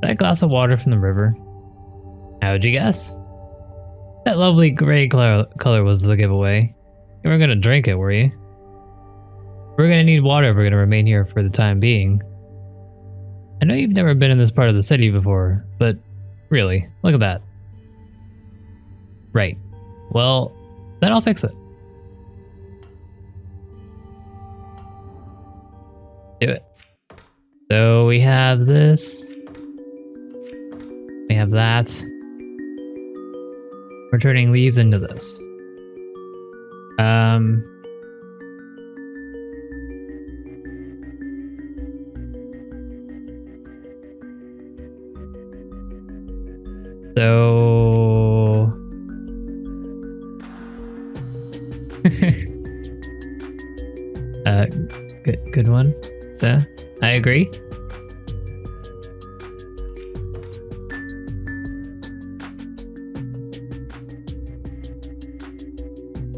That glass of water from the river. How'd you guess? That lovely gray color was the giveaway. You weren't gonna drink it, were you? We're gonna need water if we're gonna remain here for the time being. I know you've never been in this part of the city before, but really, look at that. Right. Well, then I'll fix it. Do it. So we have this. We have that. We're turning these into this. So good one. So I agree.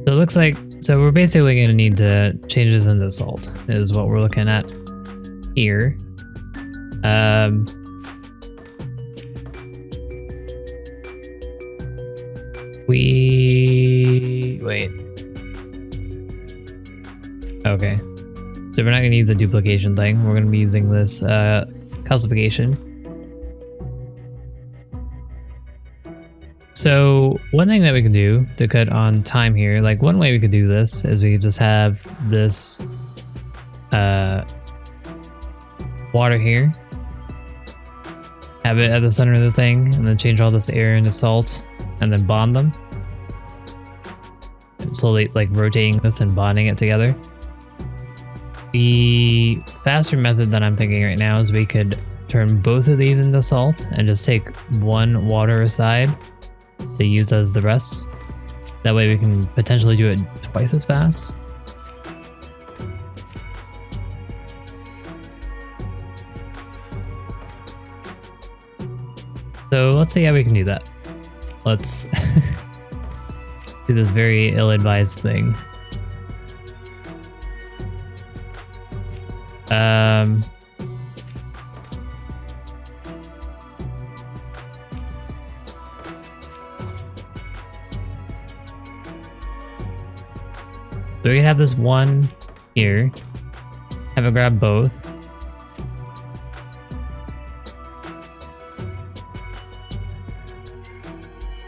So it looks like, so we're basically going to need to change this into salt, is what we're looking at here. Wait. Okay. So we're not going to use the duplication thing. We're going to be using this calcification. So one thing that we can do to cut on time here, like one way we could do this is we could just have this water here, have it at the center of the thing, and then change all this air into salt, and then bond them. Slowly like rotating this and bonding it together. The faster method that I'm thinking right now is we could turn both of these into salt and just take one water aside to use as the rest. That way we can potentially do it twice as fast. So let's see how we can do that. Let's do this very ill-advised thing. So we can have this one here, have it grab both.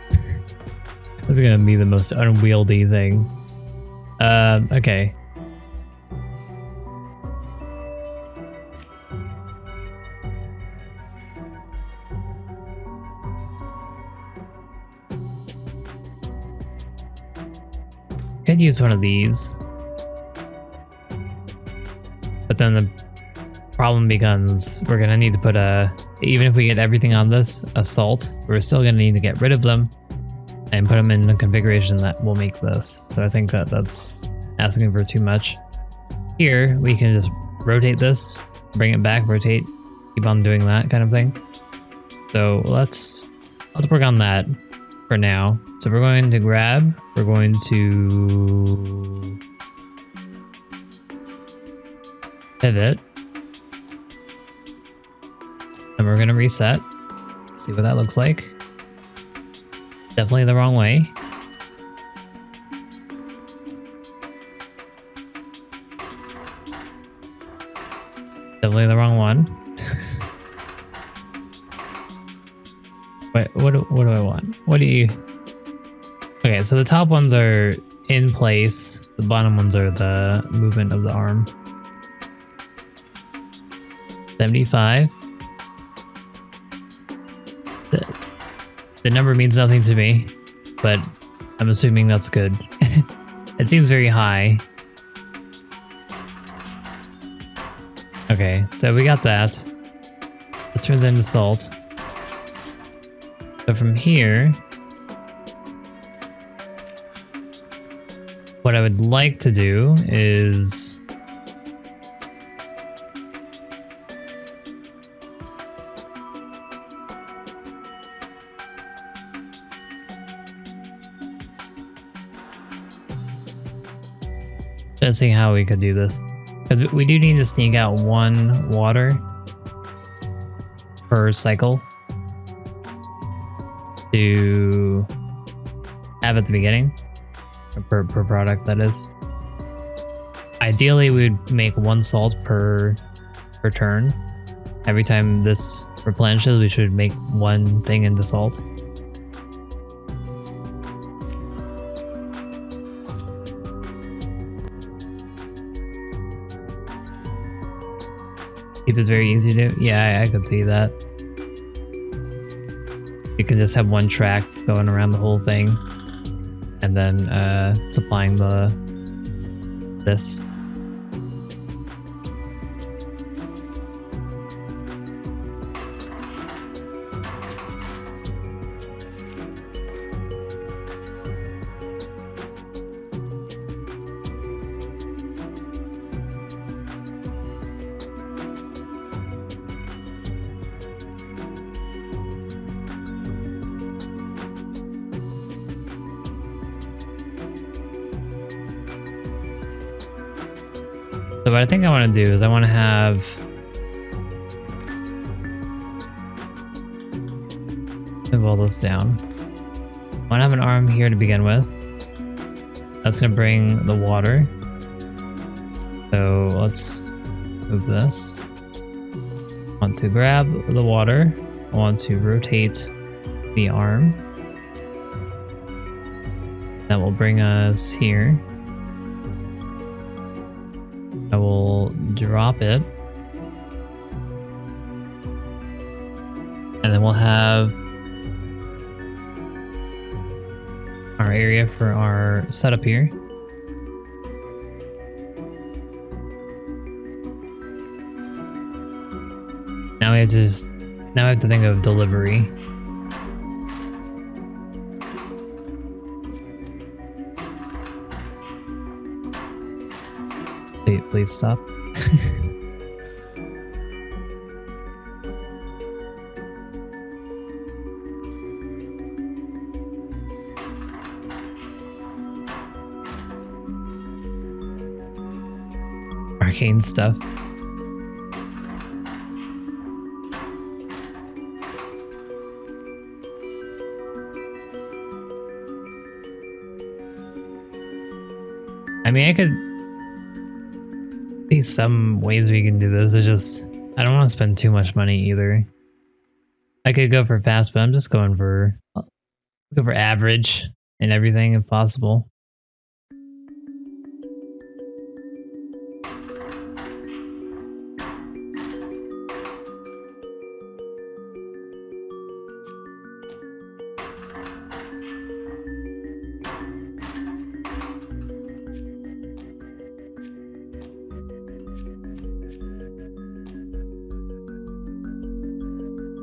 This is gonna be the most unwieldy thing. Okay. Could use one of these, but then the problem becomes we're gonna need to put even if we get everything on this, a salt, we're still gonna need to get rid of them and put them in a configuration that will make this. So I think that that's asking for too much. Here we can just rotate this, bring it back, rotate, keep on doing that kind of thing. So let's work on that for now. So we're going to we're going to pivot, and we're going to reset. See what that looks like. Definitely the wrong way. Definitely the wrong one. Wait, what do I want? What do you... Okay, so the top ones are in place. The bottom ones are the movement of the arm. 75. The number means nothing to me, but I'm assuming that's good. It seems very high. Okay, so we got that. This turns into salt. So from here, what I would like to do is let's see how we could do this, because we do need to sneak out one water per cycle. to have at the beginning, per product that is. Ideally, we would make 1 salt per turn. Every time this replenishes, we should make 1 thing into salt. Keep this very easy to... Yeah, I could see that. You can just have 1 track going around the whole thing, and then supplying this. So what I think I want to do is I want to have move all this down. I want to have an arm here to begin with. That's going to bring the water. So let's move this. I want to grab the water. I want to rotate the arm. That will bring us here. I will drop it. And then we'll have our area for our setup here. Now we have to think of delivery. Please stop. Arcane stuff. I mean, I could see some ways we can do this. It's just, I don't want to spend too much money either. I could go for fast, but I'm just going for average and everything if possible.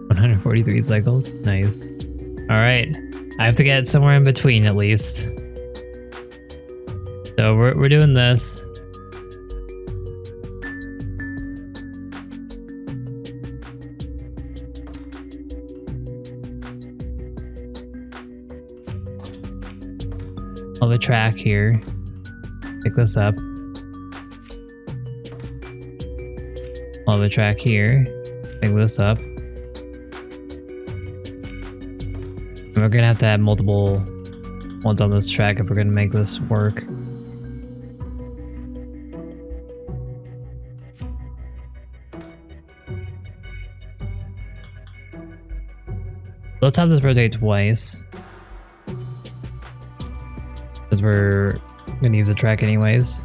.143 cycles, nice. All right, I have to get somewhere in between at least. So we're doing this. I'll have a track here. Pick this up. I'll have a track here. Pick this up. We're gonna have to have multiple ones on this track if we're gonna make this work. Let's have this rotate twice, because we're gonna use the track anyways.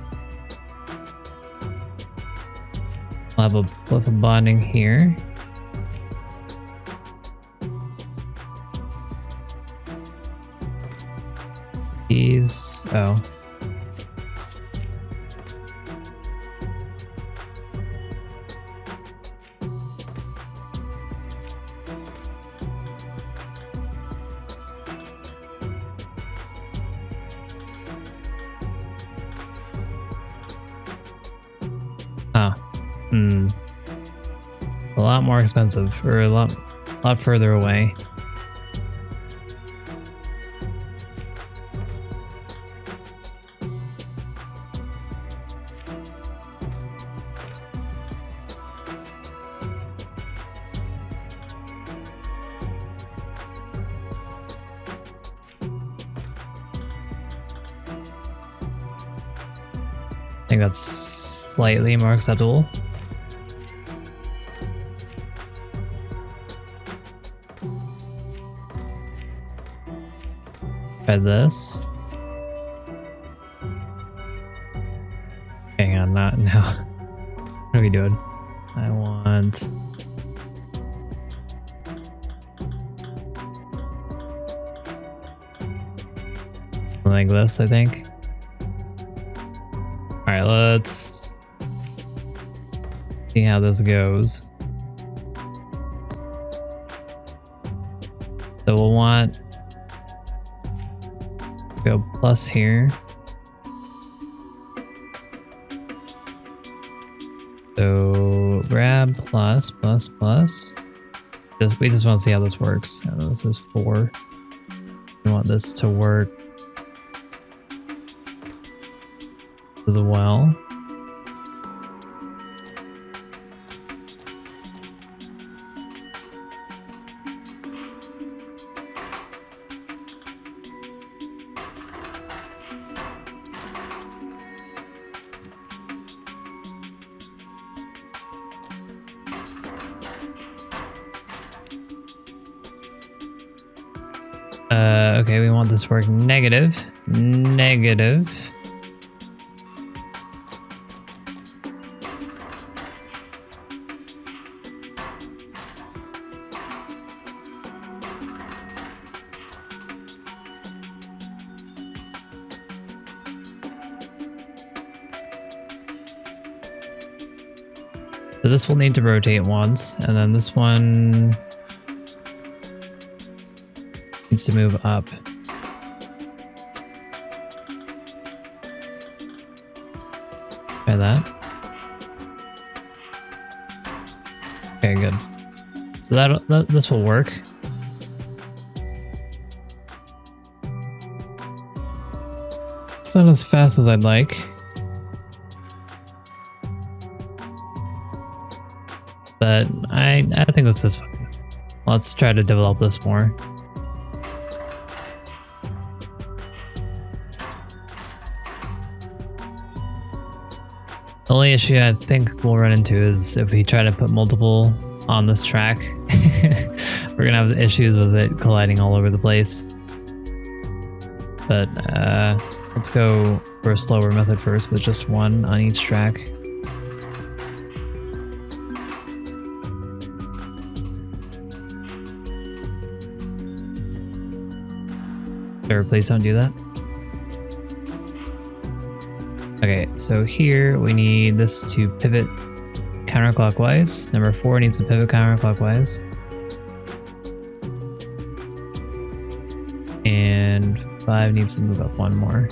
I'll have a flip of bonding here. Oh. Oh. A lot more expensive, or a lot further away. think that's slightly more acceptable. Try this. Hang on, not now. What are we doing? I want... something like this, I think. Alright, let's see how this goes. So we'll want to go plus here. So grab plus, plus, plus. We just want to see how this works. This is 4. We want this to work as well. Okay, we want this to work negative, negative. So this will need to rotate once, and then this one needs to move up. Try that. Okay, good. So this will work. It's not as fast as I'd like. But I think this is fine. Let's try to develop this more. The only issue I think we'll run into is if we try to put multiple on this track, we're gonna have issues with it colliding all over the place. But let's go for a slower method first with just one on each track. Sure, please don't do that. Okay, so here we need this to pivot counterclockwise. Number 4 needs to pivot counterclockwise. And 5 needs to move up one more.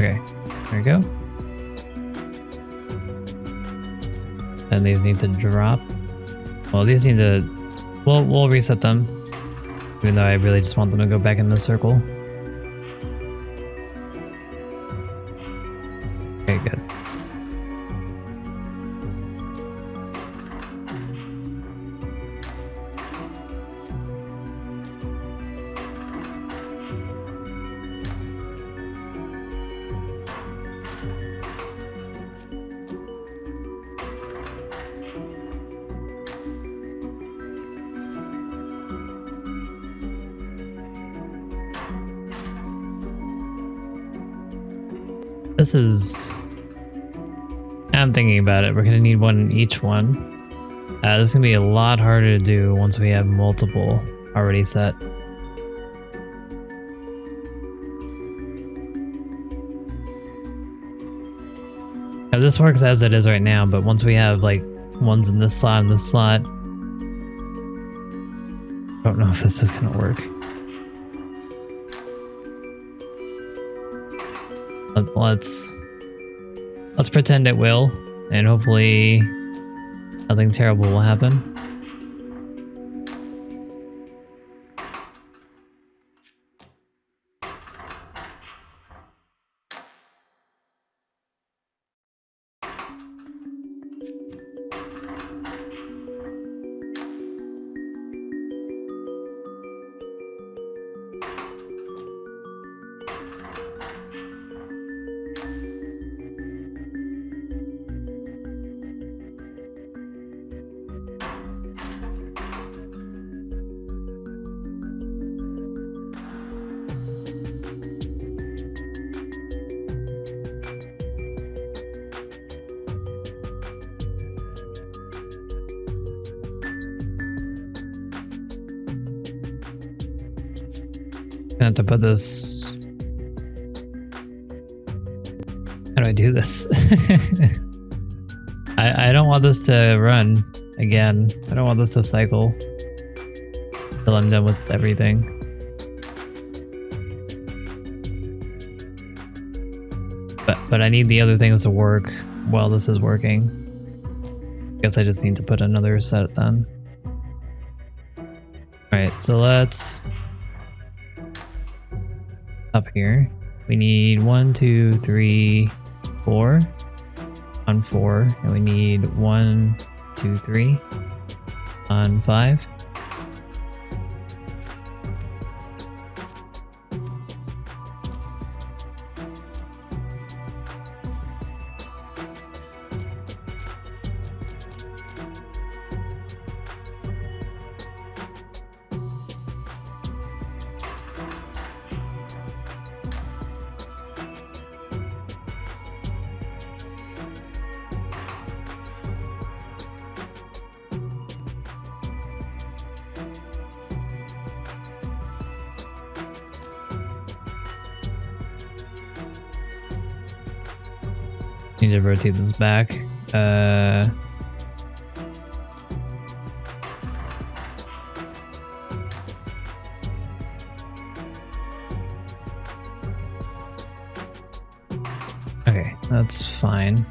Okay, there we go. And these need to drop. Well, these need to... We'll reset them. Even though I really just want them to go back in the circle. Okay, good. This is... I'm thinking about it. We're going to need one in each one. This is going to be a lot harder to do once we have multiple already set. Now, this works as it is right now, but once we have like ones in this slot and this slot, I don't know if this is going to work. Let's pretend it will, and hopefully nothing terrible will happen. I have to put this. How do I do this? I don't want this to run again. I don't want this to cycle till I'm done with everything. But I need the other things to work while this is working. Guess I just need to put another set then. Alright, so let's up here. We need 1, 2, 3, 4 on 4, and we need 1, 2, 3 on 5. Need to rotate this back. Okay, that's fine.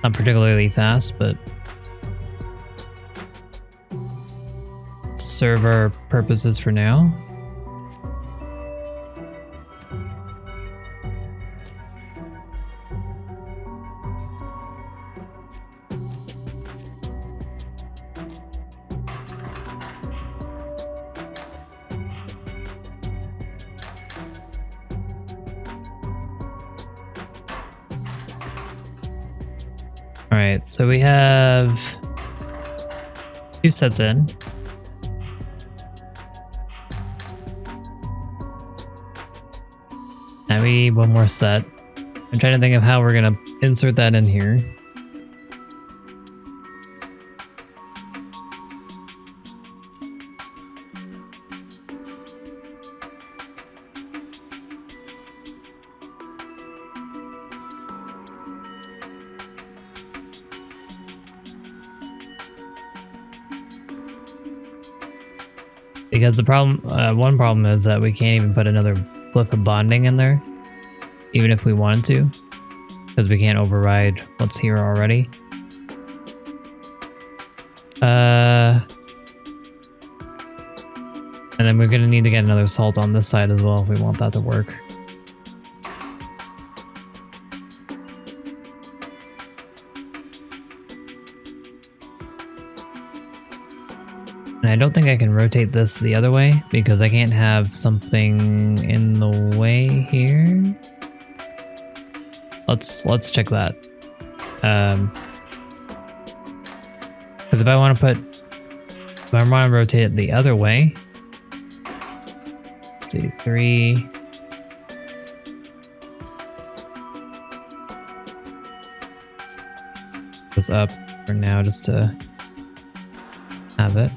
Not particularly fast, but serve our purposes for now. Alright, so we have 2 sets in. Now we need one more set. I'm trying to think of how we're gonna insert that in here. Because the problem, one problem is that we can't even put another glyph of bonding in there, even if we wanted to, because we can't override what's here already. And then we're gonna need to get another salt on this side as well if we want that to work. And I don't think I can rotate this the other way because I can't have something in the way here. Let's check that. Because if I want to rotate it the other way, let's see, 3. This up for now just to have it.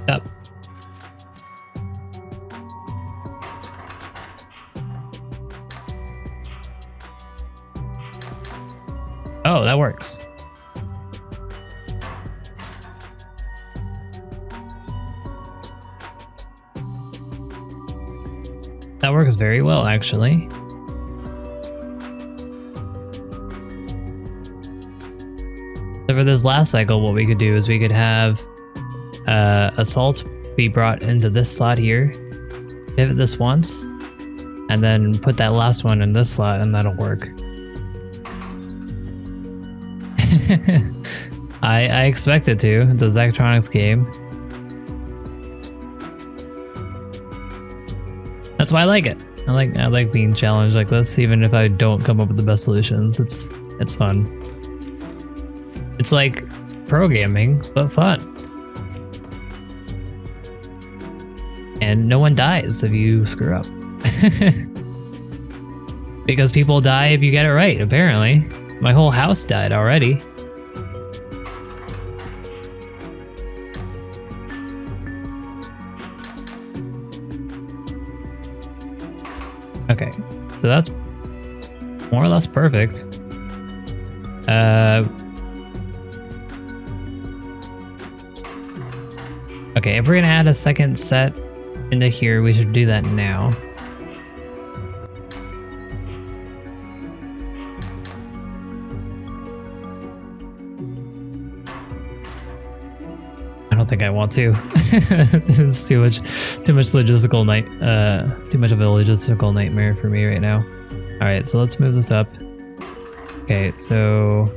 Up. Oh, that works. That works very well, actually. So for this last cycle, what we could do is we could have a salt be brought into this slot here, pivot this once, and then put that last one in this slot, and that'll work. I expect it to. It's a Zachtronics game. That's why I like it. I like being challenged like this, even if I don't come up with the best solutions. It's fun. It's like pro gaming, but fun. And no one dies if you screw up. Because people die if you get it right, apparently. My whole house died already. Okay, so that's more or less perfect. Okay, if we're gonna add a second set into here, we should do that now. I don't think I want to. It's too much logistical too much of a logistical nightmare for me right now. All right, so let's move this up. Okay, so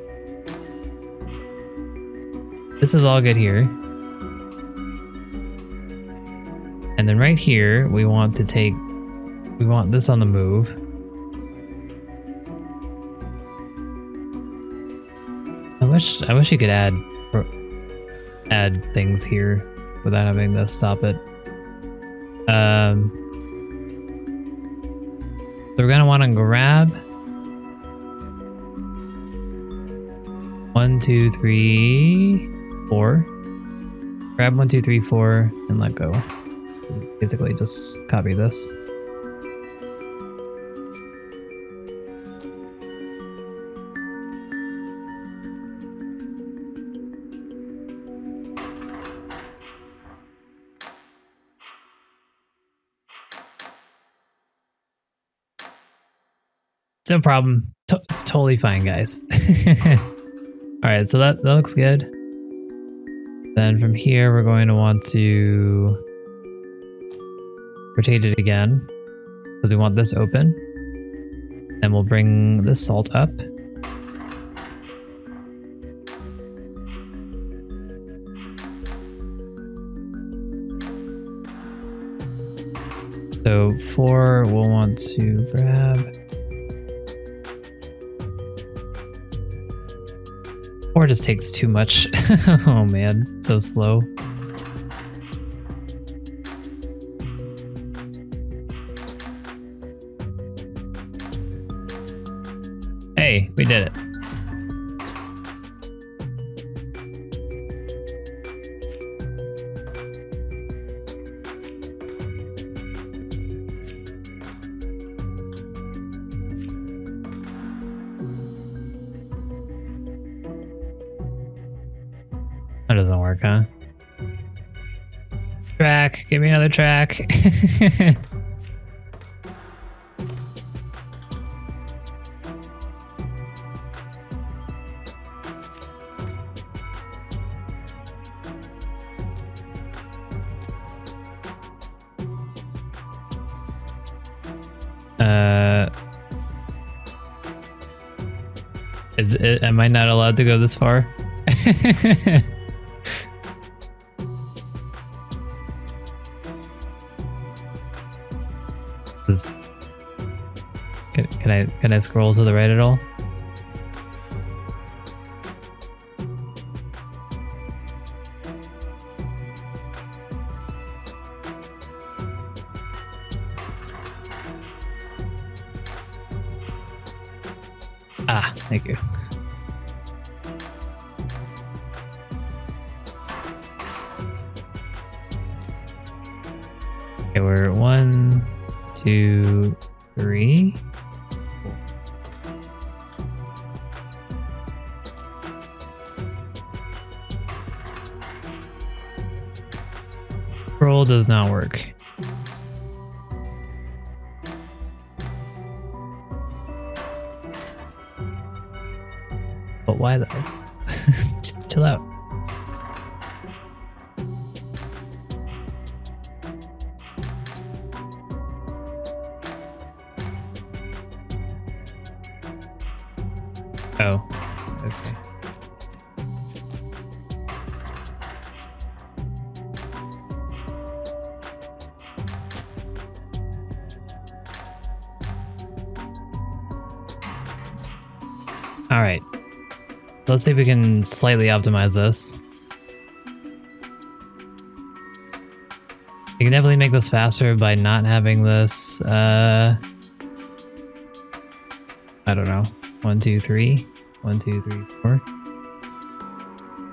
this is all good here. And then right here, we want this on the move. I wish you could add things here without having to stop it. So we're gonna want to grab 1, 2, 3, 4. Grab 1, 2, 3, 4, and let go. Basically, just copy this. No problem. It's totally fine, guys. Alright, so that looks good. Then from here, we're going to want to rotate it again. So we want this open. And we'll bring this salt up. So 4, we'll want to grab. 4 just takes too much. Oh man, so slow. Hey, we did it. That doesn't work, huh? Track, give me another track. Am I not allowed to go this far? Can I scroll to the right at all? Ah, thank you. Okay, we're 1, 2, 3. Scroll does not work. But why though? Just chill out. Oh, okay. All right. Let's see if we can slightly optimize this. You can definitely make this faster by not having this I don't know. 1, 2, 3. 1, 2, 3, 4.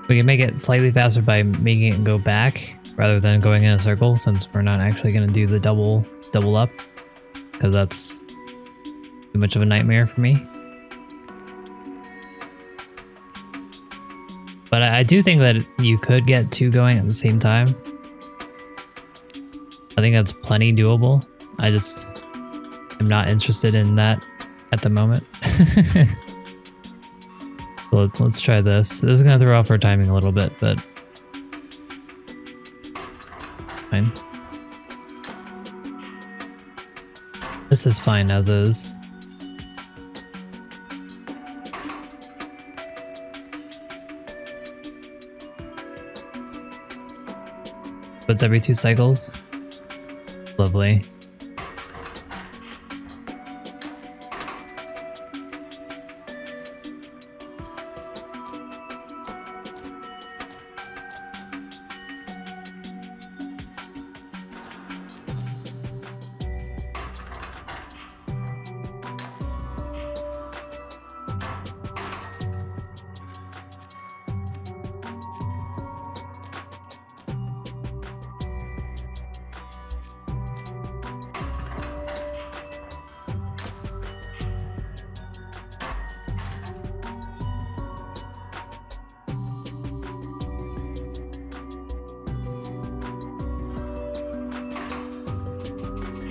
We can make it slightly faster by making it go back rather than going in a circle, since we're not actually going to do the double up, because that's too much of a nightmare for me. But I do think that you could get 2 going at the same time. I think that's plenty doable. I just am not interested in that at the moment. So let's try this. This is going to throw off our timing a little bit, but fine. This is fine as is. But it's every 2 cycles. Lovely.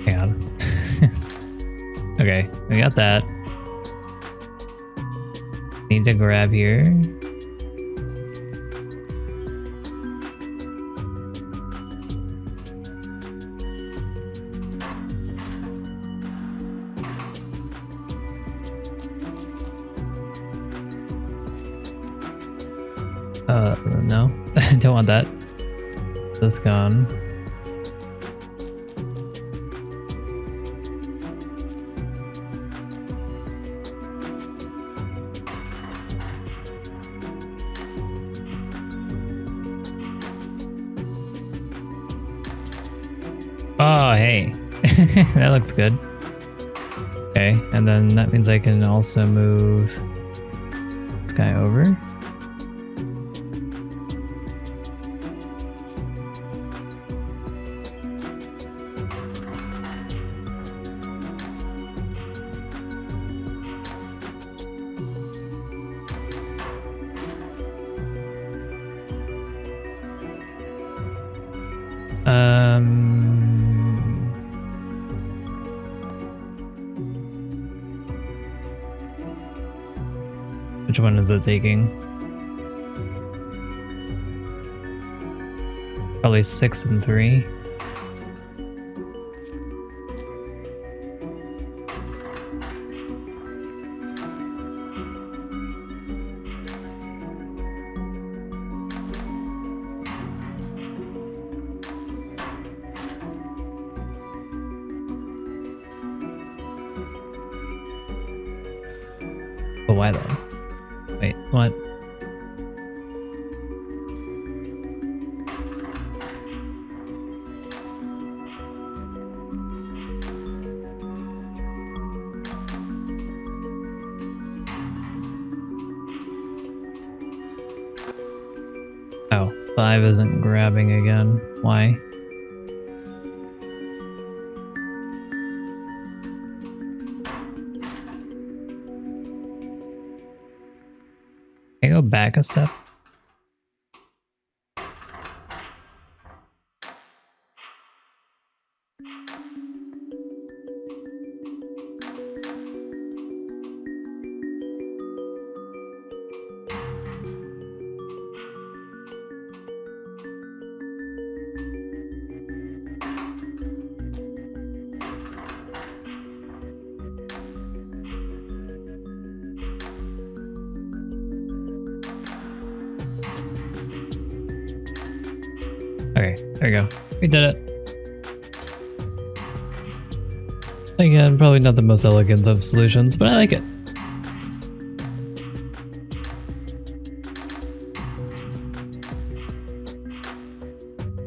Hang on. Okay, we got that. Need to grab here. No. Don't want that. This gone. Oh, hey. That looks good. Okay, and then that means I can also move this guy over. Which one is it taking? Probably 6 and 3. But why though? Wait, what? Oh, 5 isn't grabbing again. Why? Can I go back a step? Okay, there we go. We did it. Again, probably not the most elegant of solutions, but I like it.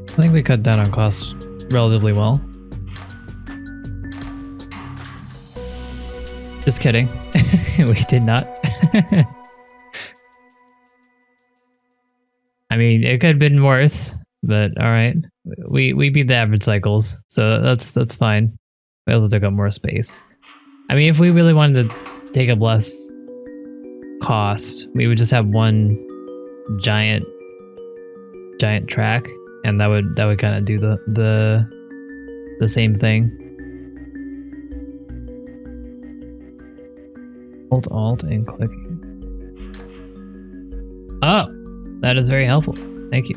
I think we cut down on costs relatively well. Just kidding. We did not. I mean, it could have been worse, but all right. We beat the average cycles, so that's fine. We also took up more space. I mean, if we really wanted to take up less cost, we would just have one giant track, and that would kind of do the same thing. Hold Alt and clicking. Oh, that is very helpful. Thank you.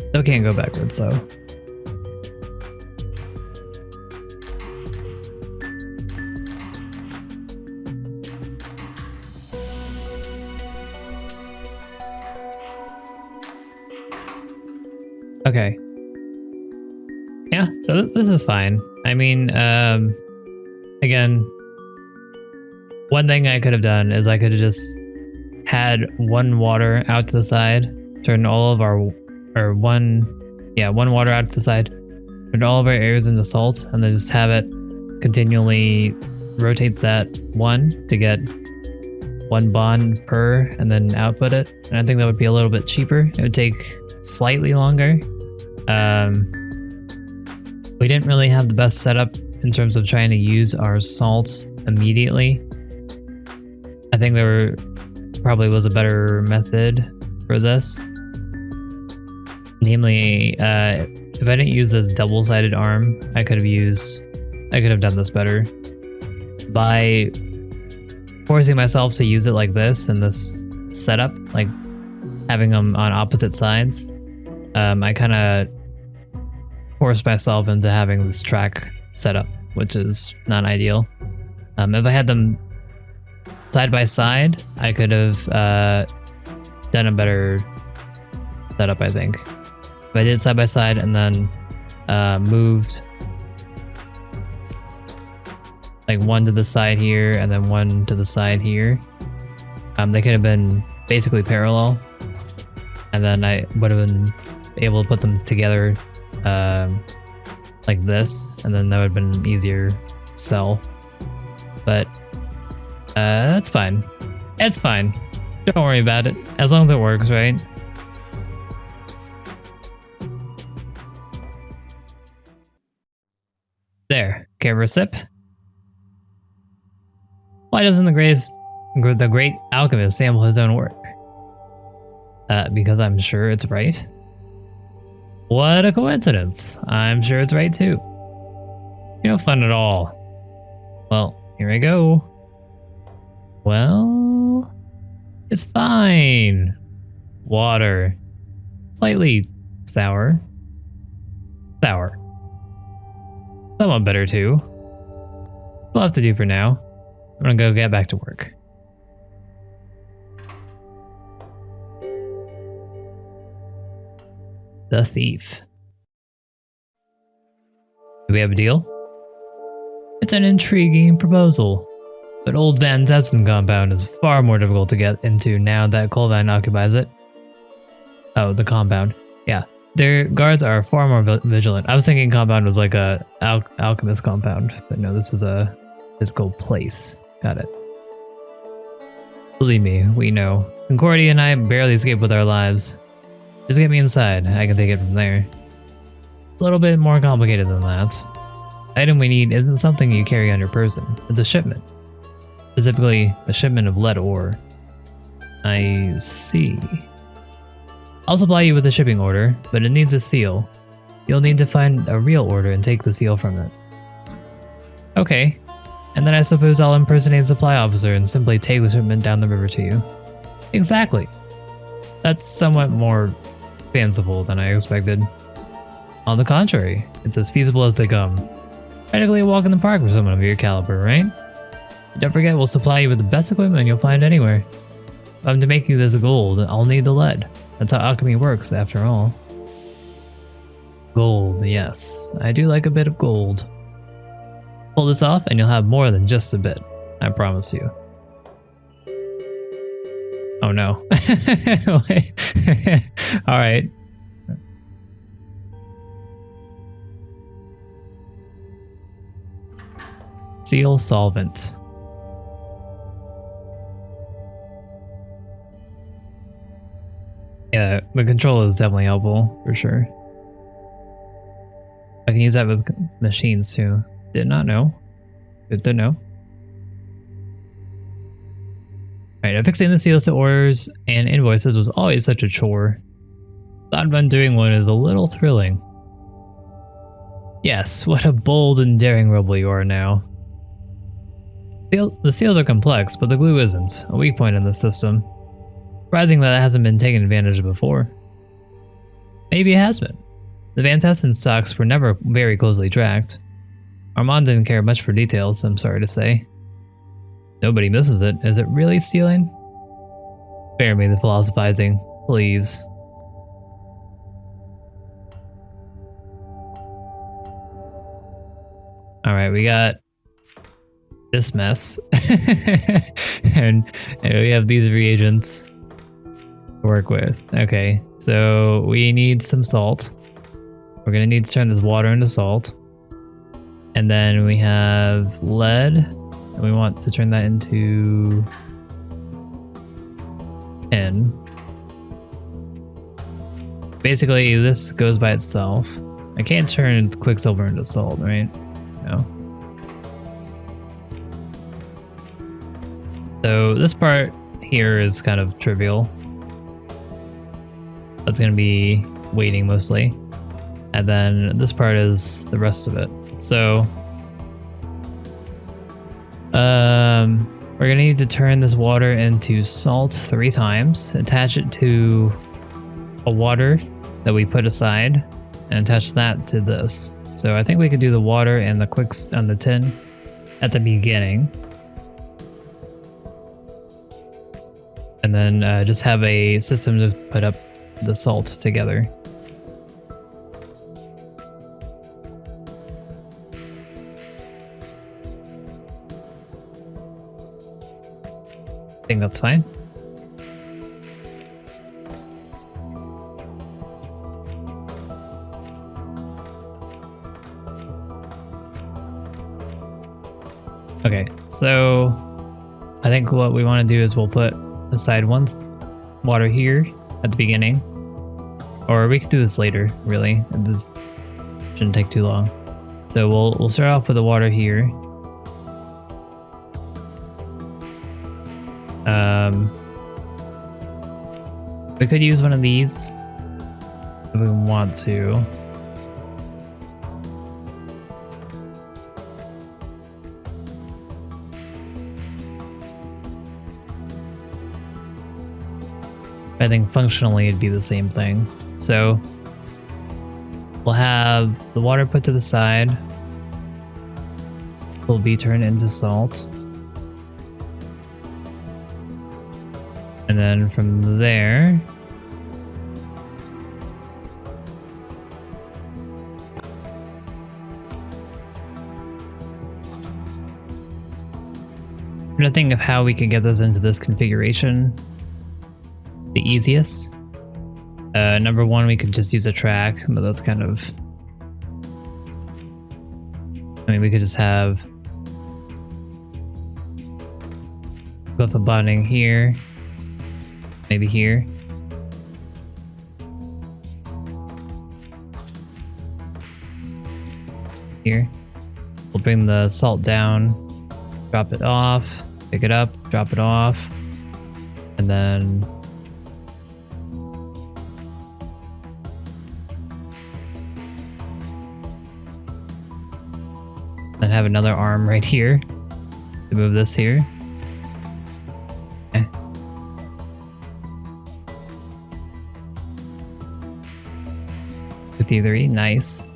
Still can't go backwards though. Okay. Yeah, so this is fine. I mean, again, one thing I could have done is I could have just had one water out to the side, turn all of our, one water out to the side, turn all of our areas into salt, and then just have it continually rotate that one to get one bond per, and then output it. And I think that would be a little bit cheaper. It would take slightly longer. We didn't really have the best setup in terms of trying to use our salts immediately. I think there probably was a better method for this. Namely, if I didn't use this double-sided arm, I could have done this better. By forcing myself to use it like this in this setup, like having them on opposite sides, I kind of forced myself into having this track setup, which is not ideal. If I had them side by side, I could have done a better setup, I think. If I did side by side and then moved like one to the side here and then one to the side here, they could have been basically parallel, and then I would have been able to put them together like this, and then that would have been an easier sell. But that's fine. It's fine. Don't worry about it. As long as it works, right? There. Care for a sip? Why doesn't the great alchemist sample his own work? Because I'm sure it's right. What a coincidence. I'm sure it's right too. No fun at all. Well, here I go. Well, it's fine. Water. Slightly sour. Sour. Somewhat better too. We'll have to do for now. I'm gonna go get back to work. The thief. Do we have a deal? It's an intriguing proposal, but Old Van Zessen compound is far more difficult to get into now that Colvan occupies it. Oh, the compound. Yeah, their guards are far more vigilant. I was thinking compound was like a alchemist compound, but no, this is a physical place. Got it. Believe me, we know. Concordia and I barely escaped with our lives. Just get me inside, I can take it from there. A little bit more complicated than that. The item we need isn't something you carry on your person, it's a shipment. Specifically, a shipment of lead ore. I see. I'll supply you with a shipping order, but it needs a seal. You'll need to find a real order and take the seal from it. Okay, and then I suppose I'll impersonate a supply officer and simply take the shipment down the river to you. Exactly. That's somewhat more fanciful than I expected. On the contrary, it's as feasible as they come. Practically a walk in the park for someone of your caliber, right? Don't forget, we'll supply you with the best equipment you'll find anywhere. If I'm to make you this gold, I'll need the lead. That's how alchemy works, after all. Gold, yes. I do like a bit of gold. Pull this off and you'll have more than just a bit. I promise you. Oh no. Wait. Alright. Seal solvent. Yeah, the control is definitely helpful, for sure. I can use that with machines too. Did not know. Good to know. Alright, affixing the seals to orders and invoices was always such a chore. Thought of undoing one is a little thrilling. Yes, what a bold and daring rebel you are now. The seals are complex, but the glue isn't. A weak point in the system. Surprising that it hasn't been taken advantage of before. Maybe it has been. The Van Tessen stocks were never very closely tracked. Armand didn't care much for details, I'm sorry to say. Nobody misses it. Is it really stealing? Spare me the philosophizing, please. Alright, we got this mess. and we have these reagents to work with. Okay, so we need some salt. We're gonna need to turn this water into salt. And then we have lead, and we want to turn that into tin. Basically, this goes by itself. I can't turn quicksilver into salt, right? No. So this part here is kind of trivial. That's going to be waiting mostly. And then this part is the rest of it. So we're going to need to turn this water into salt 3 times, attach it to a water that we put aside, and attach that to this. So I think we could do the water and the on the tin at the beginning. And then just have a system to put up the salt together. I think that's fine. Okay, so I think what we want to do is we'll put aside water here at the beginning, or we could do this later. Really, this shouldn't take too long. So we'll start off with the water here. We could use one of these if we want to. I think functionally it'd be the same thing. So we'll have the water put to the side. Will be turned into salt. And then from there, I'm trying to think of how we could get this into this configuration the easiest. Number one, we could just use a track, but that's kind of, I mean, we could just have both the bonding here, maybe here. Here. We'll bring the salt down, drop it off, pick it up, drop it off, and then have another arm right here to move this here. Okay. 53, nice.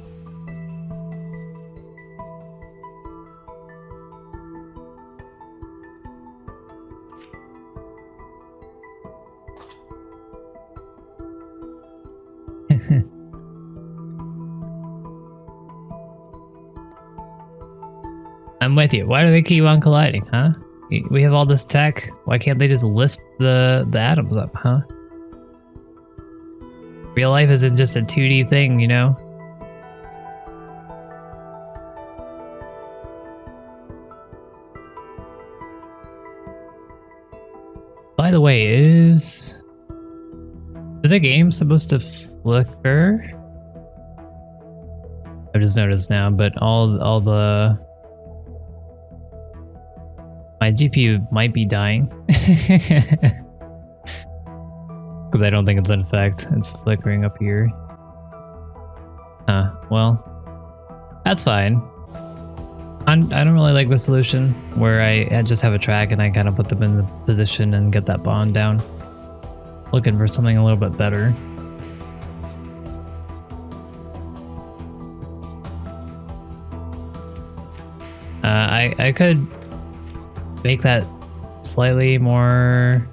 I'm with you. Why do they keep on colliding, huh? We have all this tech. Why can't they just lift the atoms up, huh? Real life isn't just a 2D thing, you know? By the way, is the game supposed to flicker? I just noticed now, but all the my GPU might be dying because I don't think it's in effect. It's flickering up here. Well, that's fine. I don't really like the solution where I just have a track and I kind of put them in the position and get that bond down. Looking for something a little bit better. I could make that slightly more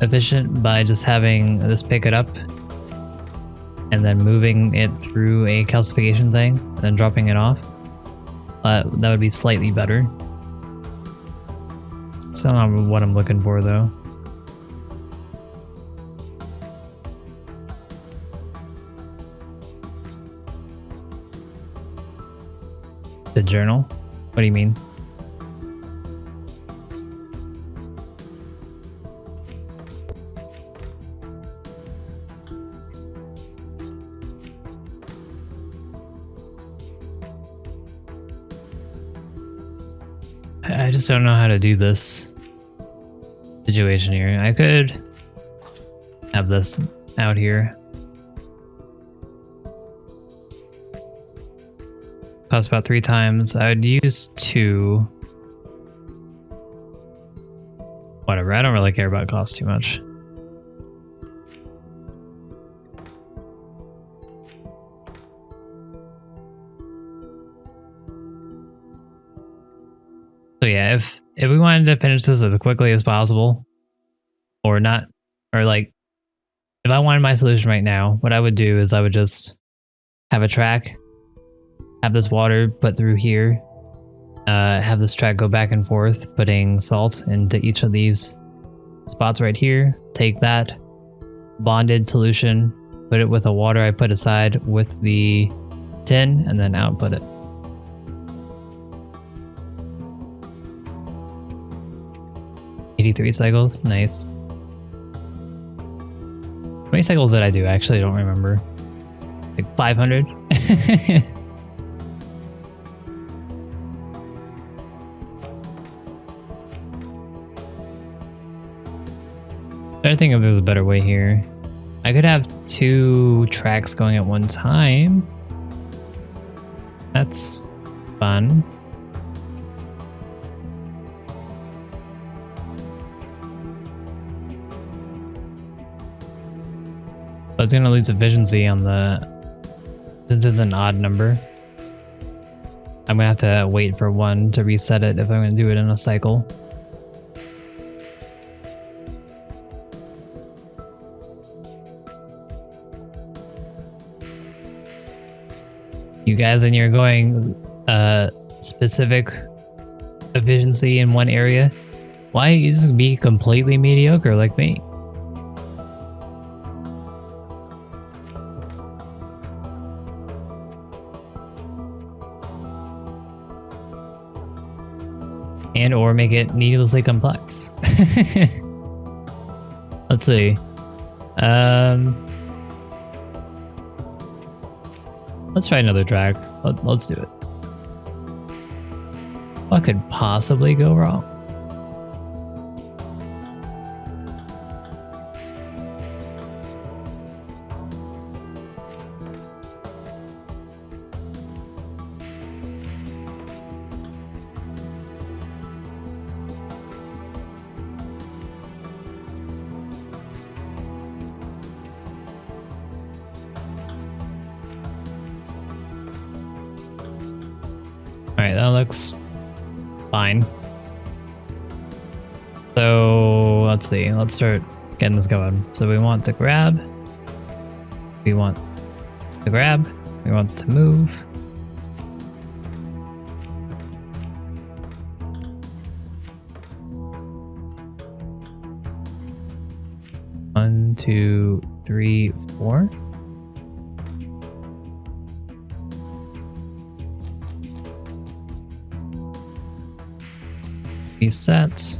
efficient by just having this pick it up and then moving it through a calcification thing and then dropping it off. That would be slightly better. It's not what I'm looking for though. The journal? What do you mean? I just don't know how to do this situation here. I could have this out here. Costs about 3 times. I would use 2. Whatever, I don't really care about cost too much. So yeah, if we wanted to finish this as quickly as possible, or not, or like, if I wanted my solution right now, what I would do is I would just have a track, have this water put through here, have this track go back and forth, putting salt into each of these spots right here, take that bonded solution, put it with the water I put aside with the tin, and then output it. cycles, nice. How many cycles did I do? I actually don't remember. Like 500? I think if there's a better way here. I could have 2 tracks going at one time. That's fun. But it's gonna lose efficiency on the... Since it's an odd number. I'm gonna have to wait for 1 to reset it if I'm gonna do it in a cycle. You guys, and you're going specific efficiency in one area. Why you just be completely mediocre like me? And or make it needlessly complex. Let's see. Let's try another track. Let's do it. What could possibly go wrong? Alright, that looks fine. So let's see, let's start getting this going. So we want to grab, we want to grab, we want to move. One, two, three, 4. Reset.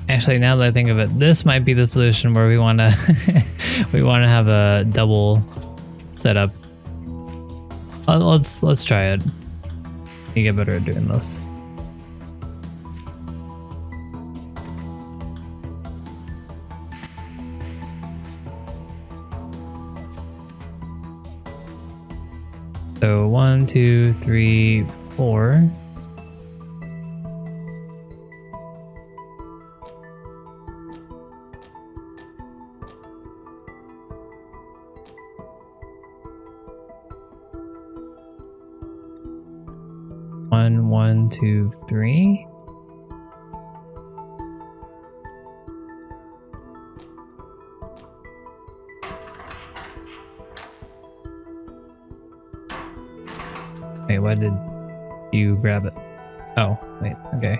Actually, now that I think of it, this might be the solution where we want to we want to have a double setup. Let's try it. You get better at doing this. So 1, 2, 3, 4. One, two, three. Wait, why did you grab it? Oh, wait, okay.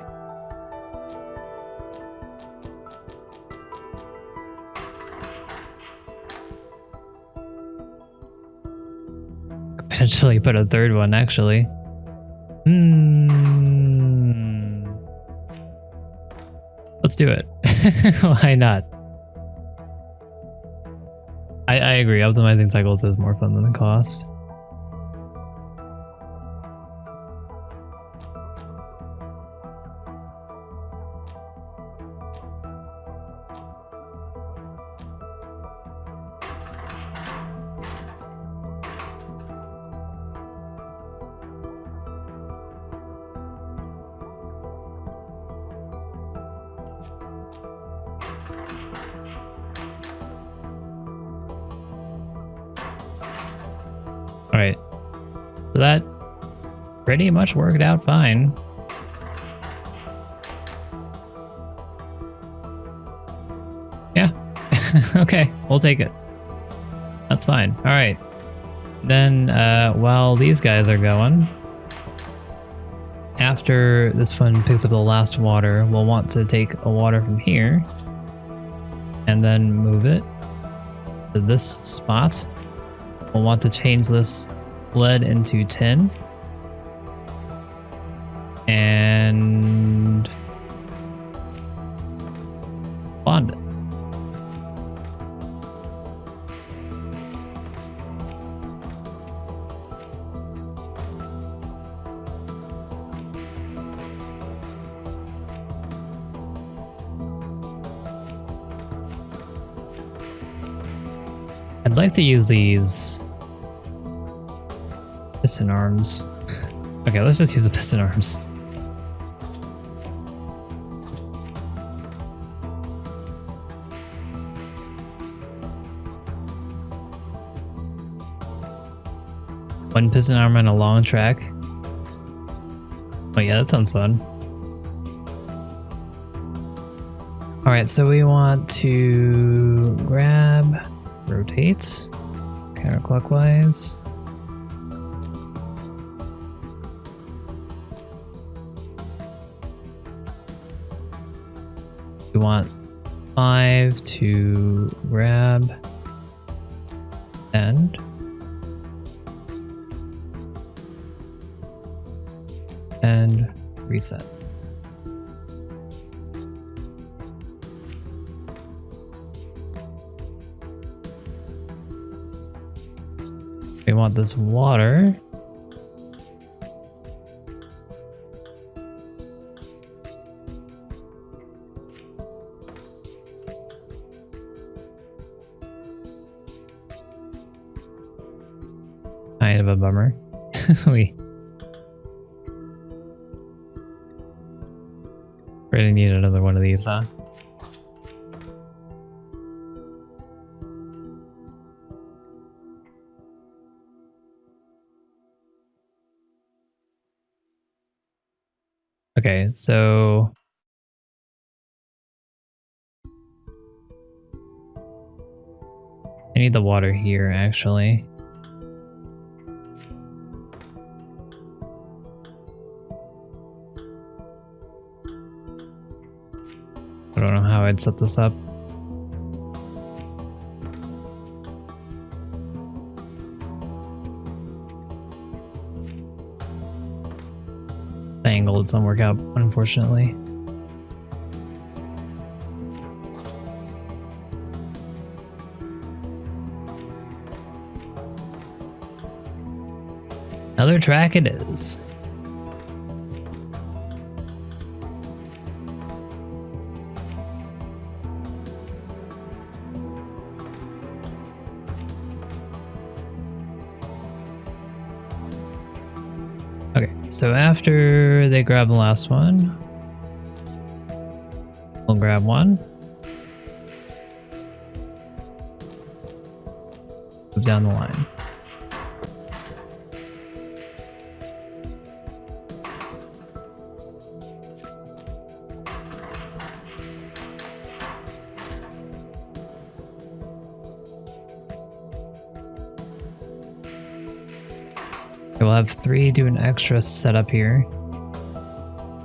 Could potentially put a third one, actually. Let's do it. Why not? I agree, optimizing cycles is more fun than the cost. Alright, so that pretty much worked out fine. Yeah, okay, we'll take it. That's fine. Alright, then while these guys are going, after this one picks up the last water, we'll want to take a water from here and then move it to this spot. We'll want to change this lead into tin and bond it. I'd like to use these piston arms. Okay, let's just use the piston arms. One piston arm on a long track. Oh yeah, that sounds fun. Alright, so we want to grab, rotate, counterclockwise. We want 5 to grab and reset. We want this water. Kind of a bummer. We really need another one of these, huh? Okay, so I need the water here, actually. I don't know how I'd set this up. The angle doesn't work out, unfortunately. Another track it is. Okay, so after they grab the last one, we'll grab one. Move down the line. We'll have 3 do an extra setup here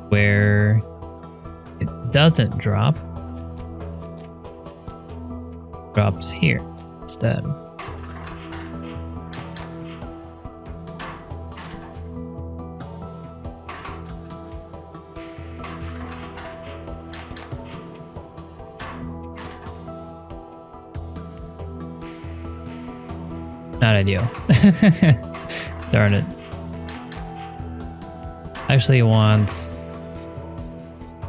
where it doesn't drop, drops here instead. Not ideal. Darn it. I actually want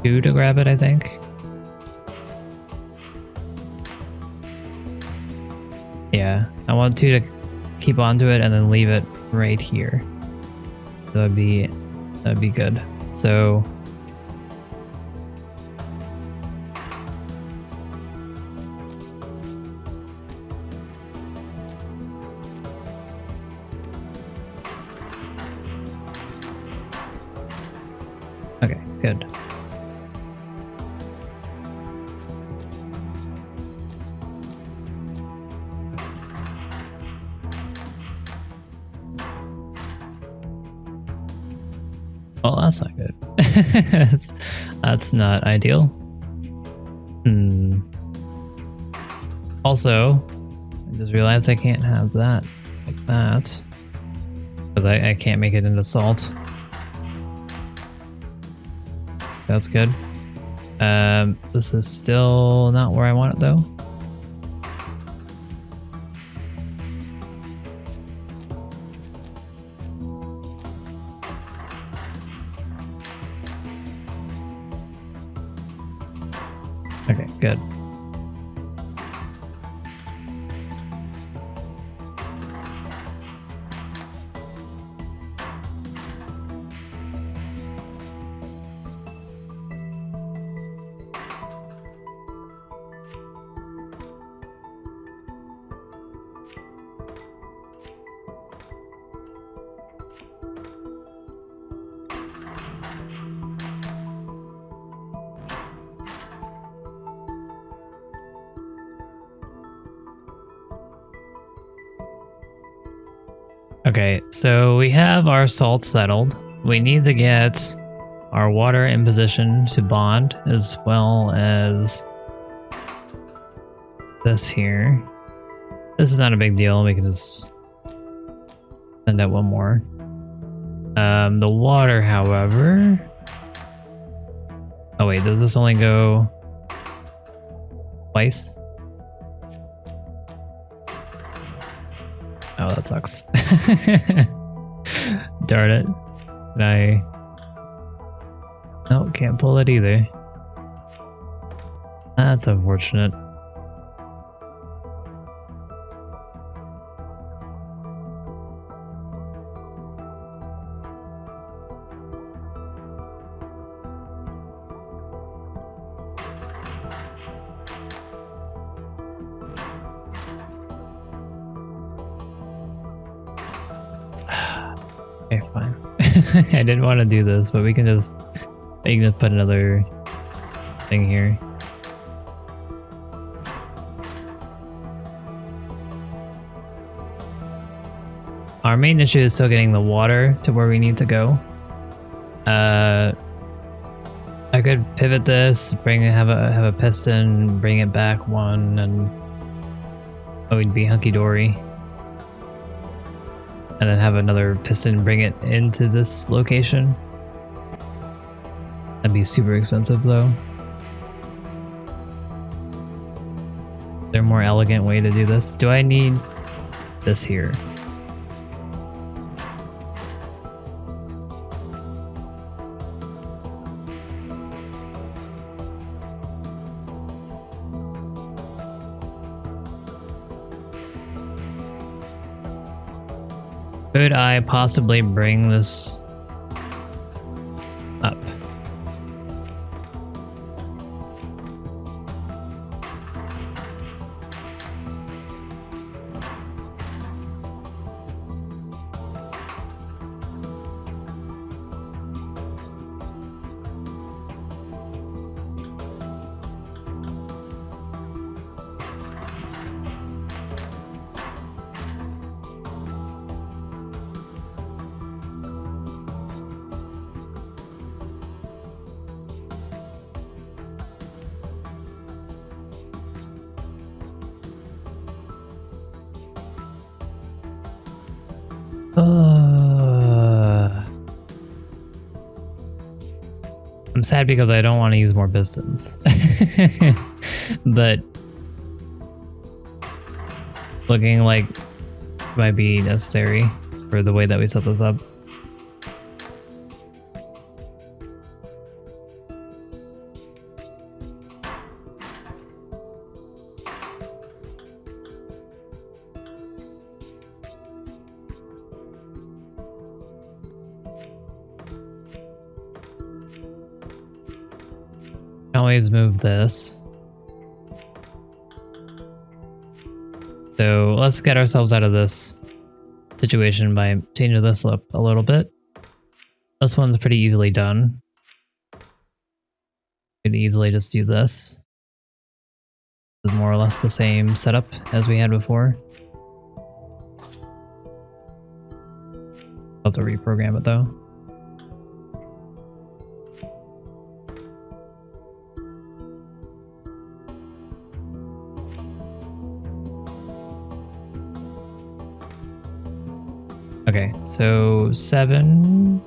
2 to grab it, I think. Yeah, I want 2 to keep onto it and then leave it right here. That'd be good. So okay, good. Well, that's not good. that's not ideal. Also, I just realized I can't have that like that because I can't make it into salt. That's good. This is still not where I want it though. Okay, good. Okay, so we have our salt settled. We need to get our water in position to bond as well as this here. This is not a big deal. We can just send out one more. The water, however... Oh wait, does this only go twice? Oh, that sucks. Darn it. Can I... Nope, can't pull it either. That's unfortunate. Okay, fine. I didn't want to do this, but we can just put another thing here. Our main issue is still getting the water to where we need to go. I could pivot this, have a piston, bring it back one, and we'd be hunky dory. And then have another piston bring it into this location. That'd be super expensive though. Is there a more elegant way to do this? Do I need this here? Could I possibly bring this up? I'm sad because I don't want to use more pistons. But looking like it might be necessary for the way that we set this up. Always move this. So let's get ourselves out of this situation by changing this up a little bit. This one's pretty easily done. We can easily just do this. This is more or less the same setup as we had before. I'll have to reprogram it though. Okay, so 7.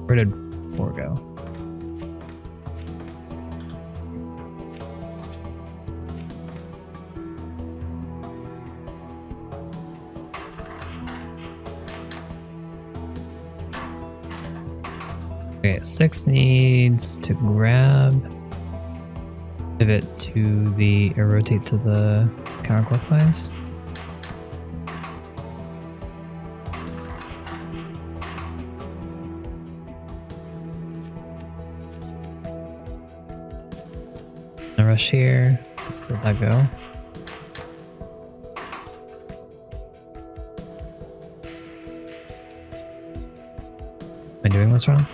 Where did 4 go? Okay, 6 needs to grab, pivot to the, or rotate to the counterclockwise. Rush here, just let that go. Am I doing this wrong?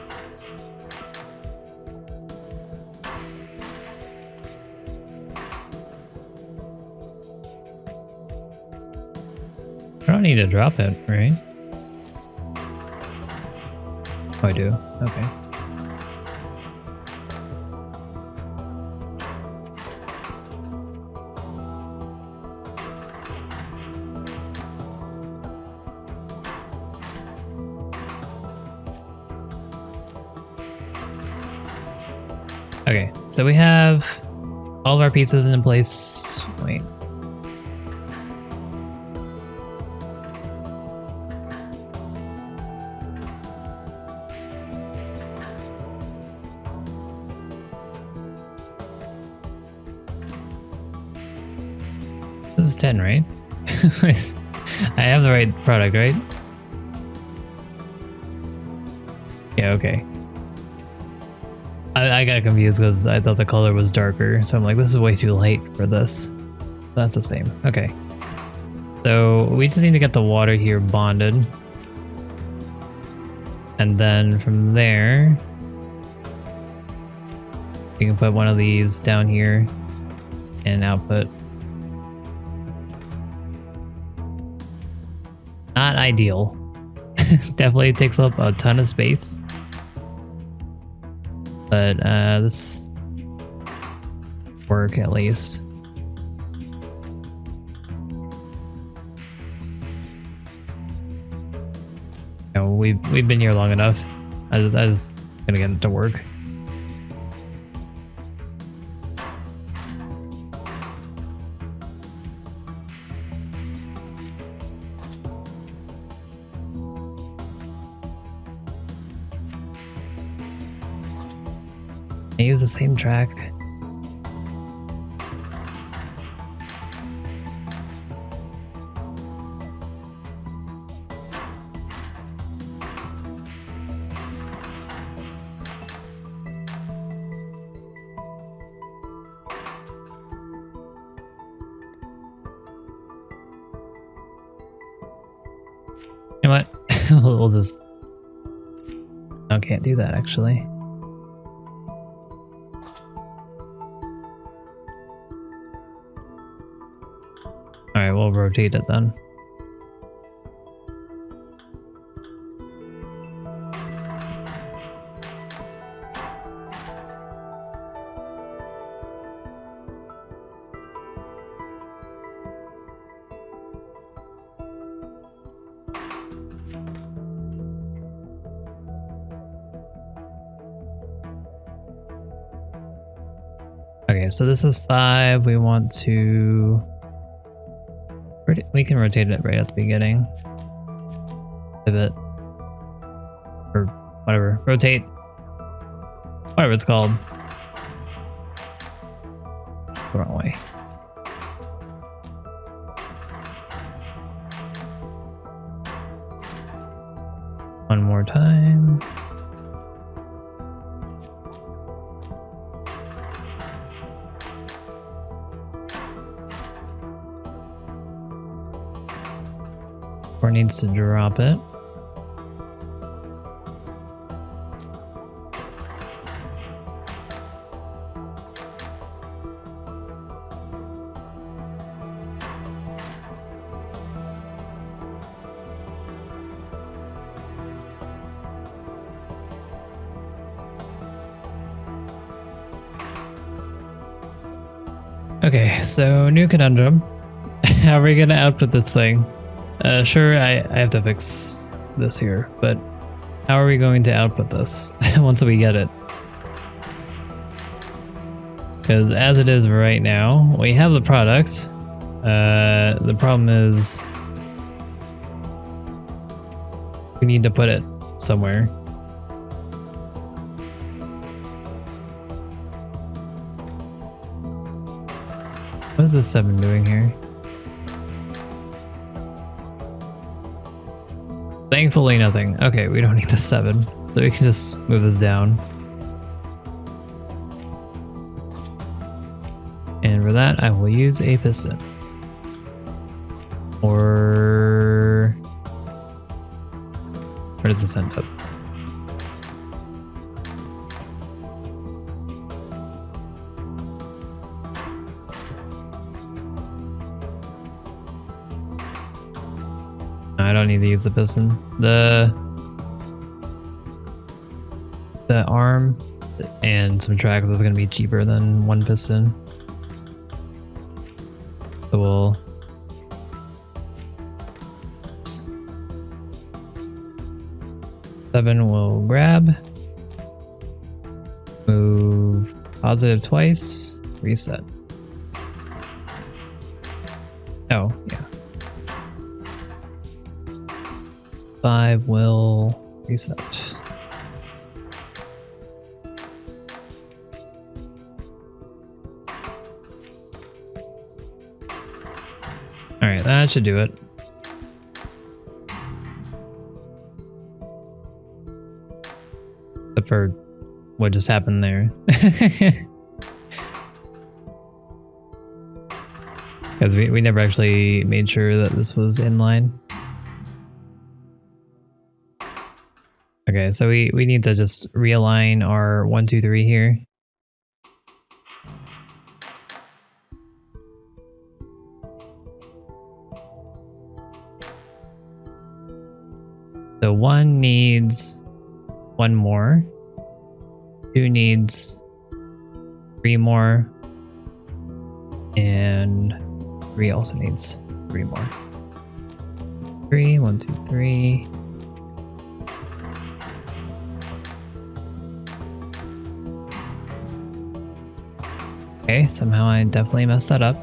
I don't need to drop it, right? Oh, I do. Okay. Okay, so we have all of our pieces in place. Wait. This is 10, right? I have the right product, right? Yeah, okay. I got confused because I thought the color was darker, so I'm like, this is way too light for this. That's the same. Okay. So we just need to get the water here bonded. And then from there, you can put one of these down here and output. Not ideal. Definitely takes up a ton of space. But this work at least. You know, we've been here long enough. I was gonna get it to work. I use the same track. You know what? We'll just... I can't do that actually. Alright, we'll rotate it then. Okay, so this is 5. We want to... We can rotate it right at the beginning. Pivot. Or whatever. Rotate. Whatever it's called. The wrong way. One more time. Or needs to drop it. Okay, so new conundrum. How are we gonna output this thing? Sure, I have to fix this here, but how are we going to output this once we get it? Because as it is right now, we have the product. The problem is we need to put it somewhere. What is this 7 doing here? Thankfully nothing. Okay, we don't need the 7, so we can just move this down. And for that, I will use a piston. Or... where does this end up? I don't need to use the piston. The arm and some tracks is going to be cheaper than one piston. So we'll... 7 will grab. Move positive twice. Reset. Oh, yeah. 5 will reset. Alright, that should do it. But for what just happened there. Because we never actually made sure that this was in line. Okay, so we need to just realign our 1, 2, 3 here. So 1 needs 1 more. 2 needs 3 more. And 3 also needs 3 more. 3, 1, 2, 3. Okay, somehow I definitely messed that up.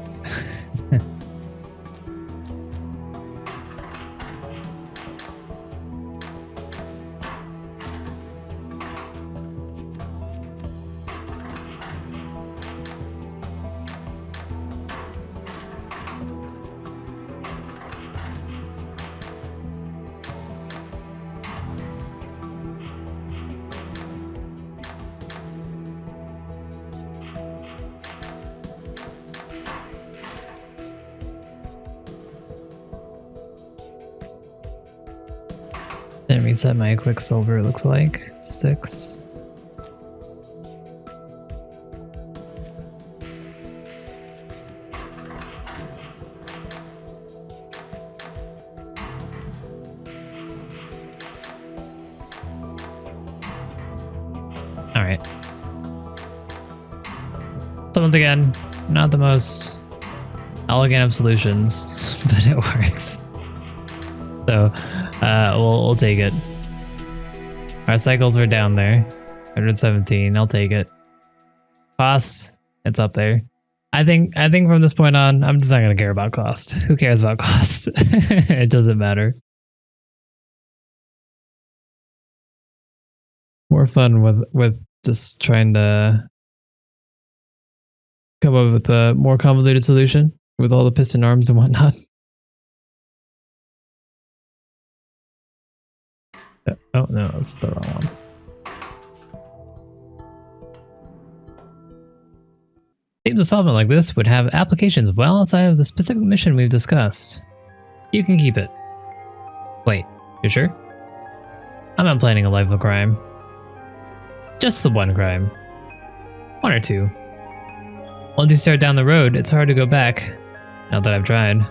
Then reset my Quicksilver, it looks like. 6. Alright. So once again, not the most elegant of solutions, but it works. So, we'll take it. Our cycles were down there. 117, I'll take it. Costs, it's up there. I think from this point on, I'm just not gonna care about cost. Who cares about cost? It doesn't matter. More fun with just trying to come up with a more convoluted solution with all the piston arms and whatnot. Oh no, that's the wrong one. Seems a solvent like this would have applications well outside of the specific mission we've discussed. You can keep it. Wait, you sure? I'm not planning a life of crime. Just the one crime. 1 or 2. Once you start down the road, it's hard to go back. Not that I've tried.